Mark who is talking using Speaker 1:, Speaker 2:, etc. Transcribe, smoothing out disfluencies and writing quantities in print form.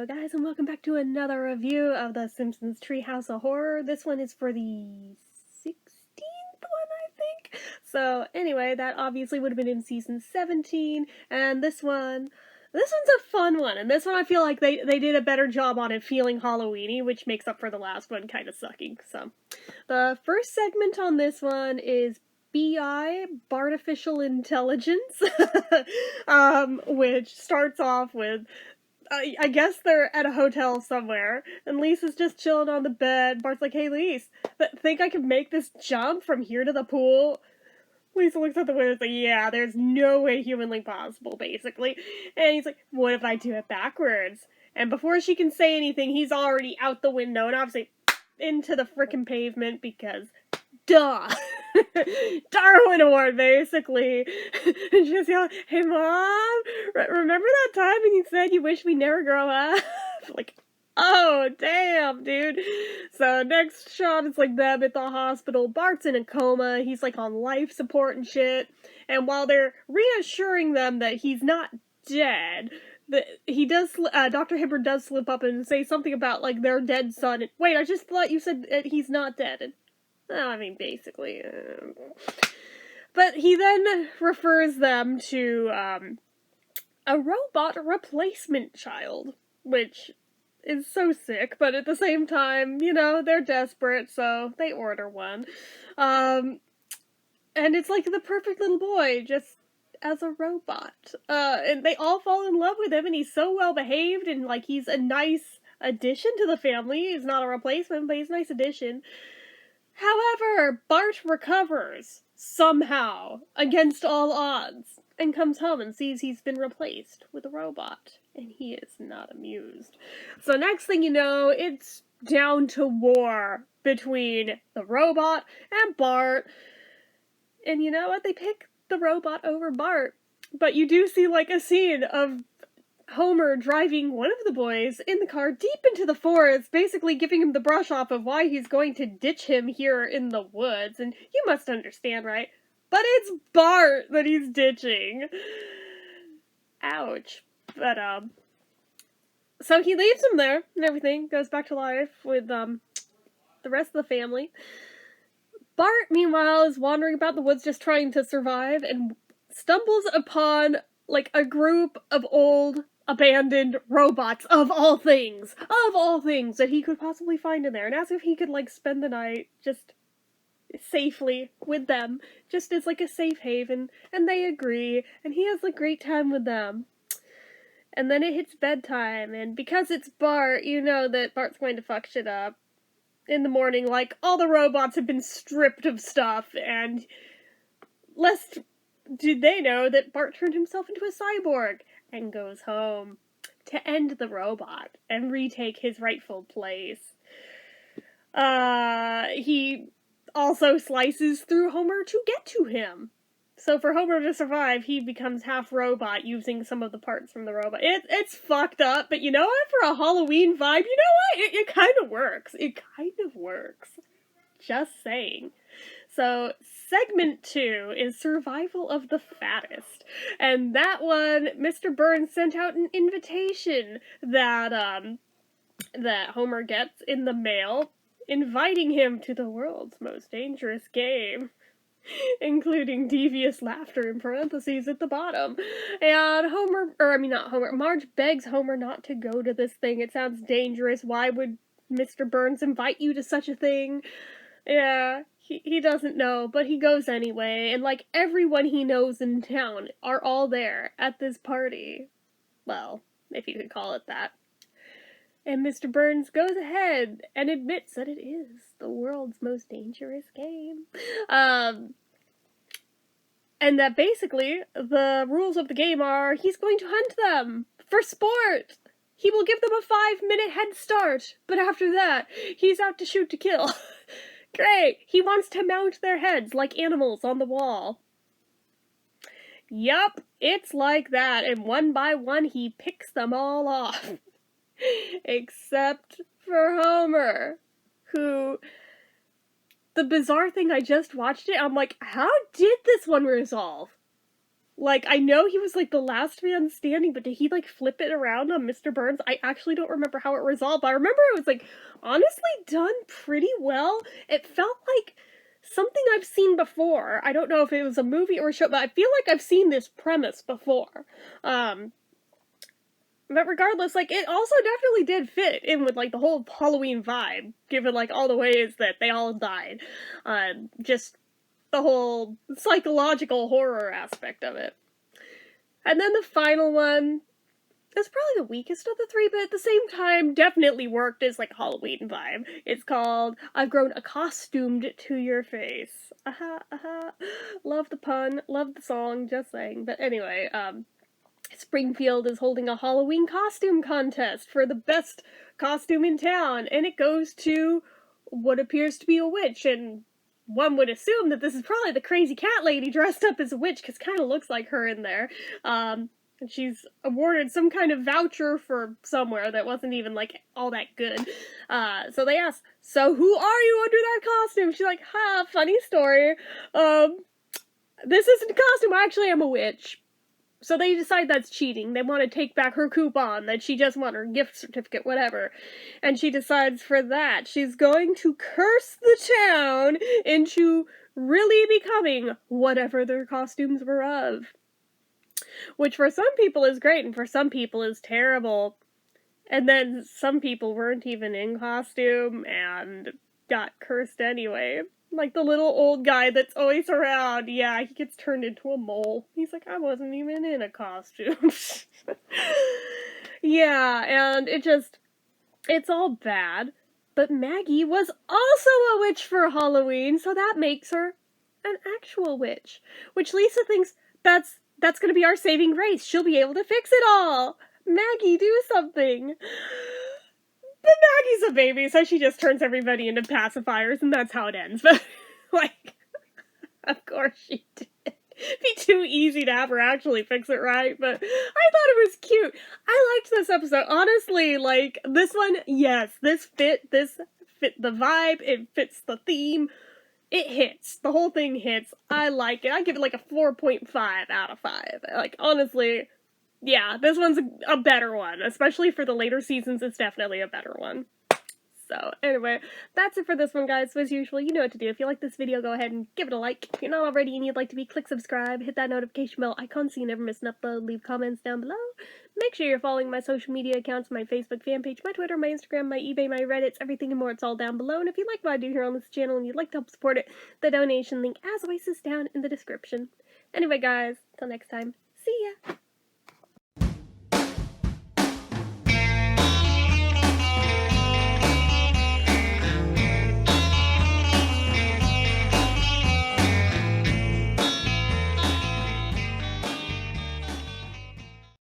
Speaker 1: Hello guys and welcome back to another review of the Simpsons Treehouse of Horror. This one is for the 16th one, I think. So anyway, that obviously would have been in season 17, and this one's a fun one, and this one I feel like they did a better job on it feeling Halloween-y, which makes up for the last one kind of sucking. So the first segment on this one is BI, Bartificial Intelligence, which starts off with I guess they're at a hotel somewhere, and Lisa's just chilling on the bed. Bart's like, hey, Lisa, think I can make this jump from here to the pool? Lisa looks at the window and is like, yeah, there's no way humanly possible, basically. And he's like, what if I do it backwards? And before she can say anything, he's already out the window and obviously into the frickin' pavement because, duh! Darwin Award, basically. And she's yelling, hey mom, remember that time when you said you wish we never grow up? Like, oh damn, dude. So next shot is like them at the hospital. Bart's in a coma, he's like on life support and shit, and while they're reassuring them that he's not dead, he does, Dr. Hibbert does slip up and say something about like their dead son. Wait, I just thought you said he's not dead. And well, I mean, basically. But he then refers them to a robot replacement child, which is so sick, but at the same time, you know, they're desperate, so they order one. And it's like the perfect little boy, just as a robot. And they all fall in love with him, and he's so well behaved, and like he's a nice addition to the family. He's not a replacement, but he's a nice addition. However, Bart recovers, somehow, against all odds, and comes home and sees he's been replaced with a robot, and he is not amused. So next thing you know, it's down to war between the robot and Bart, and you know what? They pick the robot over Bart, but you do see, like, a scene of Homer driving one of the boys in the car deep into the forest, basically giving him the brush off of why he's going to ditch him here in the woods, and you must understand, right? But it's Bart that he's ditching. Ouch. But, so he leaves him there, and everything, goes back to life with, the rest of the family. Bart, meanwhile, is wandering about the woods just trying to survive, and stumbles upon, like, a group of old abandoned robots of all things that he could possibly find in there, and asks if he could like spend the night just safely with them, just as like a safe haven, and they agree, and he has a great time with them. And then it hits bedtime, and because it's Bart, you know that Bart's going to fuck shit up. In the morning, like, all the robots have been stripped of stuff, and lest did they know that Bart turned himself into a cyborg and goes home to end the robot and retake his rightful place. He also slices through Homer to get to him. So for Homer to survive, he becomes half robot using some of the parts from the robot. It's fucked up, but you know what? For a Halloween vibe, you know what? It kind of works. It kind of works. Just saying. So, segment 2 is Survival of the Fattest. And that one, Mr. Burns sent out an invitation that Homer gets in the mail, inviting him to the world's most dangerous game, including devious laughter in parentheses at the bottom. And Marge begs Homer not to go to this thing. It sounds dangerous. Why would Mr. Burns invite you to such a thing? Yeah, he doesn't know, but he goes anyway, and like everyone he knows in town are all there at this party. Well, if you could call it that. And Mr. Burns goes ahead and admits that it is the world's most dangerous game. And that basically the rules of the game are he's going to hunt them for sport. He will give them a 5-minute head start, but after that, he's out to shoot to kill. Great! He wants to mount their heads like animals on the wall. Yup, it's like that, and one by one he picks them all off. Except for Homer, who... The bizarre thing, I just watched it, I'm like, how did this one resolve? Like, I know he was, like, the last man standing, but did he, like, flip it around on Mr. Burns? I actually don't remember how it resolved, but I remember it was, like, honestly done pretty well. It felt like something I've seen before. I don't know if it was a movie or a show, but I feel like I've seen this premise before. But regardless, like, it also definitely did fit in with, like, the whole Halloween vibe, given, like, all the ways that they all died. Just the whole psychological horror aspect of it. And then the final one is probably the weakest of the three, but at the same time definitely worked as like a Halloween vibe. It's called I've Grown Accostumed to Your Face. Aha, aha. Love the pun, love the song, just saying. But anyway, Springfield is holding a Halloween costume contest for the best costume in town, and it goes to what appears to be a witch, and one would assume that this is probably the crazy cat lady dressed up as a witch, because kind of looks like her in there. And she's awarded some kind of voucher for somewhere that wasn't even, like, all that good. So they ask, so who are you under that costume? She's like, ha, funny story. This isn't a costume, I actually am a witch. So they decide that's cheating. They want to take back her coupon that she just won, her gift certificate, whatever. And she decides for that she's going to curse the town into really becoming whatever their costumes were of. Which for some people is great, and for some people is terrible. And then some people weren't even in costume and got cursed anyway. Like the little old guy that's always around. Yeah, he gets turned into a mole. He's like, I wasn't even in a costume. Yeah, and it's all bad. But Maggie was also a witch for Halloween, so that makes her an actual witch. Which Lisa thinks that's gonna be our saving grace. She'll be able to fix it all. Maggie, do something. But Maggie's a baby, so she just turns everybody into pacifiers, and that's how it ends. But, like, of course she did. It'd be too easy to have her actually fix it right, but I thought it was cute. I liked this episode. Honestly, like, this one, yes, this fit the vibe, it fits the theme. It hits. The whole thing hits. I like it. I give it like a 4.5 out of 5. Like, honestly, yeah, this one's a better one. Especially for the later seasons, it's definitely a better one. So, anyway, that's it for this one, guys. So, as usual, you know what to do. If you like this video, go ahead and give it a like. If you're not already and you'd like to be, click subscribe, hit that notification bell icon so you never miss an upload, leave comments down below. Make sure you're following my social media accounts, my Facebook fan page, my Twitter, my Instagram, my eBay, my Reddits, everything and more. It's all down below. And if you like what I do here on this channel and you'd like to help support it, the donation link, as always, is down in the description. Anyway, guys, till next time, see ya!